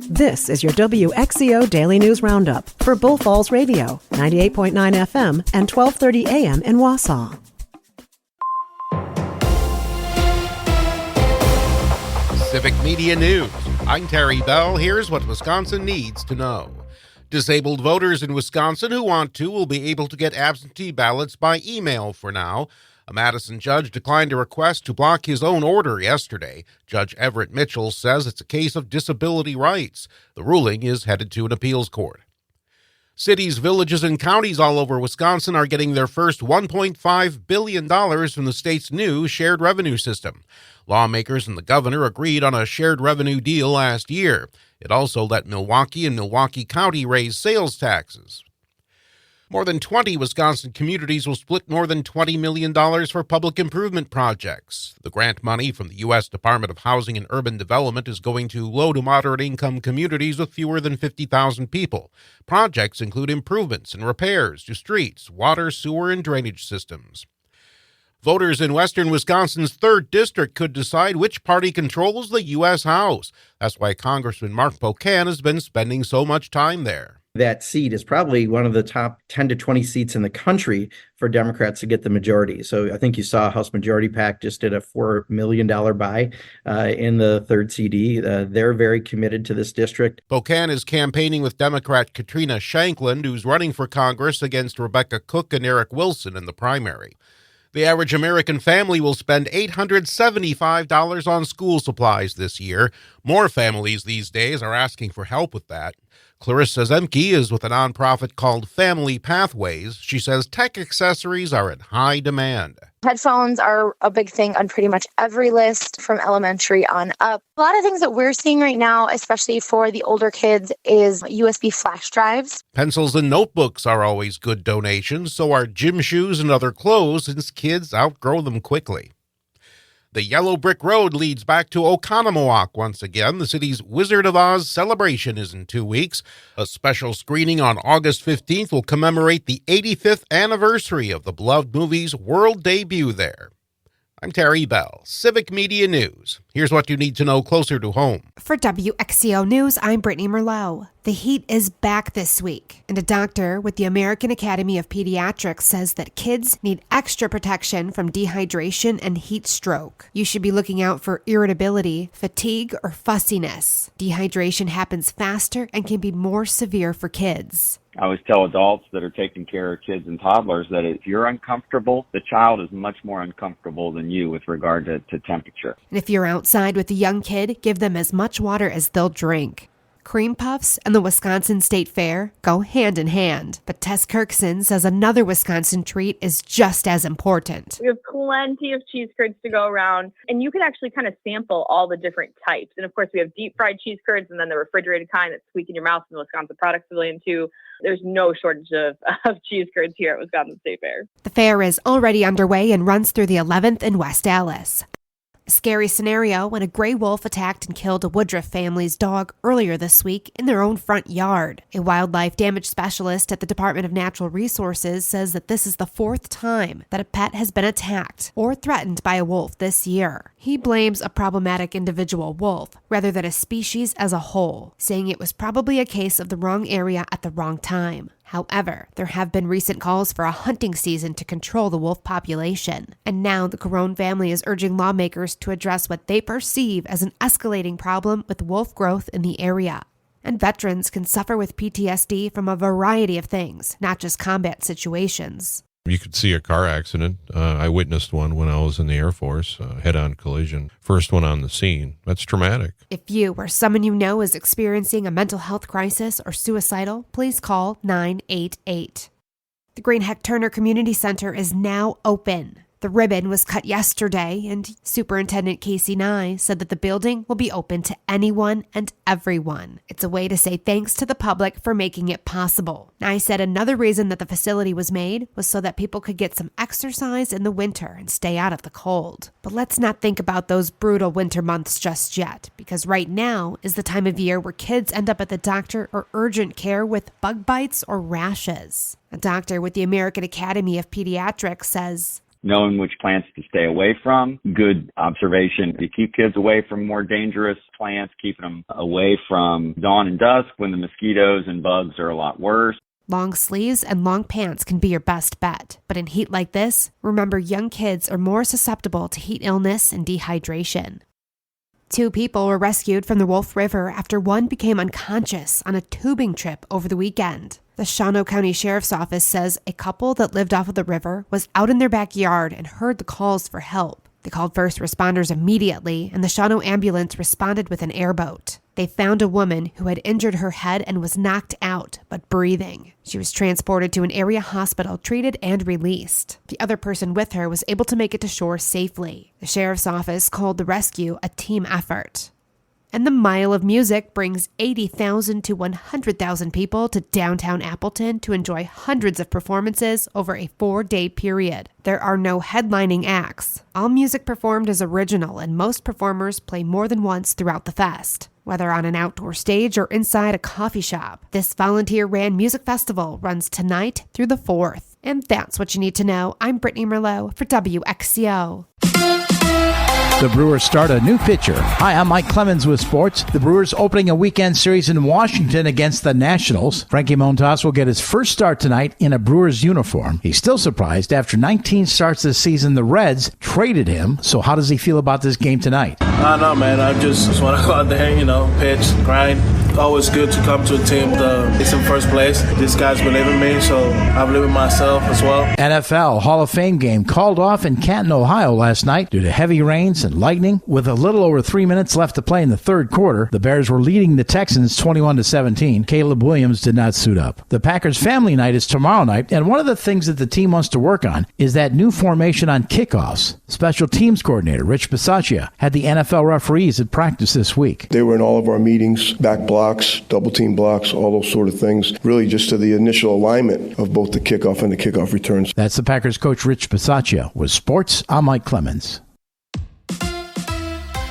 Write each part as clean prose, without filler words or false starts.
This is your WXCO Daily News Roundup for Bull Falls Radio, 98.9 FM and 1230 AM in Wausau. Civic Media News. I'm Terry Bell. Here's what Wisconsin needs to know. Disabled voters in Wisconsin who want to will be able to get absentee ballots by email for now. A Madison judge declined a request to block his own order yesterday. Judge Everett Mitchell says it's a case of disability rights. The ruling is headed to an appeals court. Cities, villages, and counties all over Wisconsin are getting their first $1.5 billion from the state's new shared revenue system. Lawmakers and the governor agreed on a shared revenue deal last year. It also let Milwaukee and Milwaukee County raise sales taxes. More than 20 Wisconsin communities will split more than $20 million for public improvement projects. The grant money from the U.S. Department of Housing and Urban Development is going to low to moderate income communities with fewer than 50,000 people. Projects include improvements and repairs to streets, water, sewer, and drainage systems. Voters in western Wisconsin's 3rd District could decide which party controls the U.S. House. That's why Congressman Mark Pocan has been spending so much time there. That seat is probably one of the top 10 to 20 seats in the country for Democrats to get the majority. So I think you saw House Majority PAC just did a $4 million buy in the 3rd CD. They're very committed to this district. Pocan is campaigning with Democrat Katrina Shankland, who's running for Congress against Rebecca Cook and Eric Wilson in the primary. The average American family will spend $875 on school supplies this year. More families these days are asking for help with that. Clarissa Zemke is with a nonprofit called Family Pathways. She says tech accessories are in high demand. Headphones are a big thing on pretty much every list from elementary on up. A lot of things that we're seeing right now, especially for the older kids, is USB flash drives. Pencils and notebooks are always good donations, so are gym shoes and other clothes, since kids outgrow them quickly. The Yellow Brick Road leads back to Oconomowoc once again. The city's Wizard of Oz celebration is in 2 weeks. A special screening on August 15th will commemorate the 85th anniversary of the beloved movie's world debut there. I'm Terry Bell, Civic Media News. Here's what you need to know closer to home. For WXCO News, I'm Brittany Merlot. The heat is back this week, and a doctor with the American Academy of Pediatrics says that kids need extra protection from dehydration and heat stroke. You should be looking out for irritability, fatigue, or fussiness. Dehydration happens faster and can be more severe for kids. I always tell adults that are taking care of kids and toddlers that if you're uncomfortable, the child is much more uncomfortable than you with regard to temperature. And if you're outside with a young kid, give them as much water as they'll drink. Cream puffs and the Wisconsin State Fair go hand in hand, but Tess Kirkson says another Wisconsin treat is just as important. We have plenty of cheese curds to go around, and you can actually kind of sample all the different types. And of course, we have deep fried cheese curds and then the refrigerated kind that squeak in your mouth from the Wisconsin Product Pavilion too. There's no shortage of cheese curds here at Wisconsin State Fair. The fair is already underway and runs through the 11th in West Allis. A scary scenario when a gray wolf attacked and killed a Woodruff family's dog earlier this week in their own front yard. A wildlife damage specialist at the Department of Natural Resources says that this is the 4th time that a pet has been attacked or threatened by a wolf this year. He blames a problematic individual wolf rather than a species as a whole, saying it was probably a case of the wrong area at the wrong time. However, there have been recent calls for a hunting season to control the wolf population. And now the Carone family is urging lawmakers to address what they perceive as an escalating problem with wolf growth in the area. And veterans can suffer with PTSD from a variety of things, not just combat situations. You could see a car accident. I witnessed one when I was in the Air Force, head-on collision. First one on the scene. That's traumatic. If you or someone you know is experiencing a mental health crisis or suicidal, please call 988. The Green Heck Turner Community Center is now open. The ribbon was cut yesterday, and Superintendent Casey Nye said that the building will be open to anyone and everyone. It's a way to say thanks to the public for making it possible. Nye said another reason that the facility was made was so that people could get some exercise in the winter and stay out of the cold. But let's not think about those brutal winter months just yet, because right now is the time of year where kids end up at the doctor or urgent care with bug bites or rashes. A doctor with the American Academy of Pediatrics says, knowing which plants to stay away from. Good observation to keep kids away from more dangerous plants, keeping them away from dawn and dusk when the mosquitoes and bugs are a lot worse. Long sleeves and long pants can be your best bet. But in heat like this, remember young kids are more susceptible to heat illness and dehydration. 2 people were rescued from the Wolf River after one became unconscious on a tubing trip over the weekend. The Shawano County Sheriff's Office says a couple that lived off of the river was out in their backyard and heard the calls for help. They called first responders immediately, and the Shawano ambulance responded with an airboat. They found a woman who had injured her head and was knocked out, but breathing. She was transported to an area hospital, treated, and released. The other person with her was able to make it to shore safely. The sheriff's office called the rescue a team effort. And the Mile of Music brings 80,000 to 100,000 people to downtown Appleton to enjoy hundreds of performances over a 4-day period. There are no headlining acts. All music performed is original, and most performers play more than once throughout the fest, whether on an outdoor stage or inside a coffee shop. This volunteer-ran music festival runs tonight through the 4th. And that's what you need to know. I'm Brittany Merlot for WXCO. The Brewers start a new pitcher. Hi, I'm Mike Clemens with sports. The Brewers opening a weekend series in Washington against the Nationals. Frankie Montas will get his first start tonight in a Brewers uniform. He's still surprised. After 19 starts this season, the Reds traded him. So how does he feel about this game tonight? I don't know, man. I just want to go out there, pitch, grind. It's always good to come to a team that's in first place. These guys believe in me, so I believe in myself as well. NFL Hall of Fame game called off in Canton, Ohio last night due to heavy rains and lightning. With a little over 3 minutes left to play in the third quarter, the Bears were leading the Texans 21-17. Caleb Williams did not suit up. The Packers family night is tomorrow night, and one of the things that the team wants to work on is that new formation on kickoffs. Special teams coordinator Rich Bisaccia had the NFL referees at practice this week. They were in all of our meetings, back blocks, double team blocks, all those sort of things, really just to the initial alignment of both the kickoff and the kickoff returns. That's the Packers coach Rich Bisaccia. With sports, I'm Mike Clemens.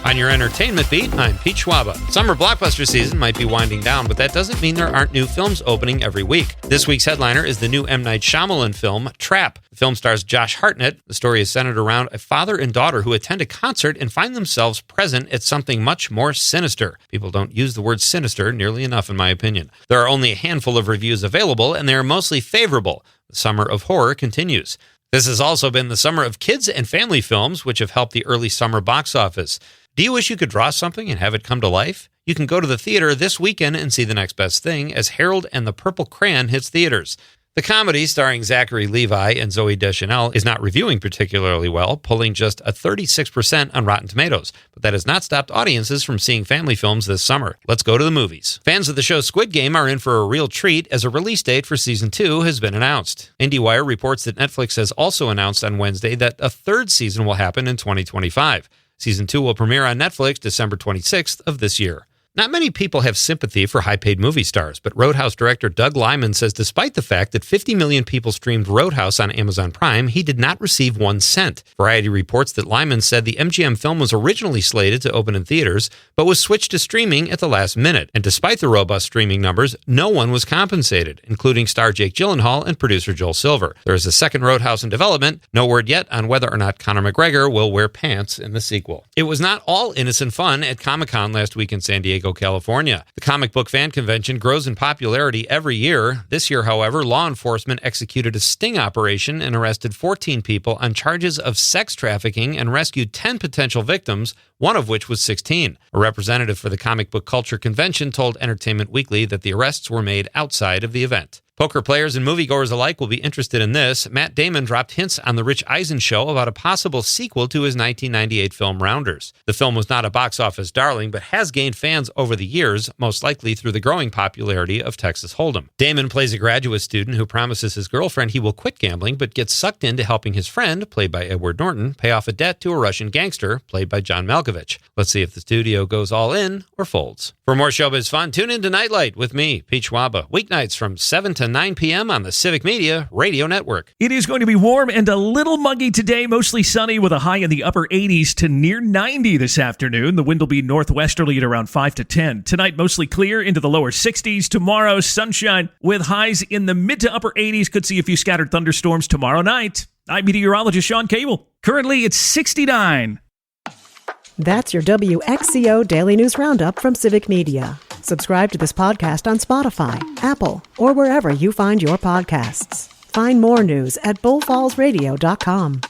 On your entertainment beat, I'm Pete Schwaba. Summer blockbuster season might be winding down, but that doesn't mean there aren't new films opening every week. This week's headliner is the new M. Night Shyamalan film, Trap. The film stars Josh Hartnett. The story is centered around a father and daughter who attend a concert and find themselves present at something much more sinister. People don't use the word sinister nearly enough, in my opinion. There are only a handful of reviews available, and they are mostly favorable. The summer of horror continues. This has also been the summer of kids and family films, which have helped the early summer box office. Do you wish you could draw something and have it come to life? You can go to the theater this weekend and see The Next Best Thing as Harold and the Purple Crayon hits theaters. The comedy, starring Zachary Levi and Zooey Deschanel, is not reviewing particularly well, pulling just a 36% on Rotten Tomatoes. But that has not stopped audiences from seeing family films this summer. Let's go to the movies. Fans of the show Squid Game are in for a real treat as a release date for Season 2 has been announced. IndieWire reports that Netflix has also announced on Wednesday that a third season will happen in 2025. Season 2 will premiere on Netflix December 26th of this year. Not many people have sympathy for high-paid movie stars, but Roadhouse director Doug Liman says despite the fact that 50 million people streamed Roadhouse on Amazon Prime, he did not receive 1 cent. Variety reports that Liman said the MGM film was originally slated to open in theaters, but was switched to streaming at the last minute. And despite the robust streaming numbers, no one was compensated, including star Jake Gyllenhaal and producer Joel Silver. There is a second Roadhouse in development. No word yet on whether or not Conor McGregor will wear pants in the sequel. It was not all innocent fun at Comic-Con last week in San Diego, California. The comic book fan convention grows in popularity every year. This year, however, law enforcement executed a sting operation and arrested 14 people on charges of sex trafficking and rescued 10 potential victims, one of which was 16. A representative for the Comic Book Culture Convention told Entertainment Weekly that the arrests were made outside of the event. Poker players and moviegoers alike will be interested in this. Matt Damon dropped hints on The Rich Eisen Show about a possible sequel to his 1998 film Rounders. The film was not a box office darling, but has gained fans over the years, most likely through the growing popularity of Texas Hold'em. Damon plays a graduate student who promises his girlfriend he will quit gambling, but gets sucked into helping his friend, played by Edward Norton, pay off a debt to a Russian gangster, played by John Malkovich. Let's see if the studio goes all in or folds. For more showbiz fun, tune in to Nightlight with me, Pete Schwaba, weeknights from 7 to 9 p.m. on the Civic Media Radio Network. It is going to be warm and a little muggy today, mostly sunny with a high in the upper 80s to near 90 this afternoon. The wind will be northwesterly at around 5 to 10. Tonight, mostly clear into the lower 60s. Tomorrow, sunshine with highs in the mid to upper 80s. Could see a few scattered thunderstorms tomorrow night. I'm meteorologist Sean Cable. Currently, it's 69. That's your WXCO Daily News Roundup from Civic Media. Subscribe to this podcast on Spotify, Apple, or wherever you find your podcasts. Find more news at bullfallsradio.com.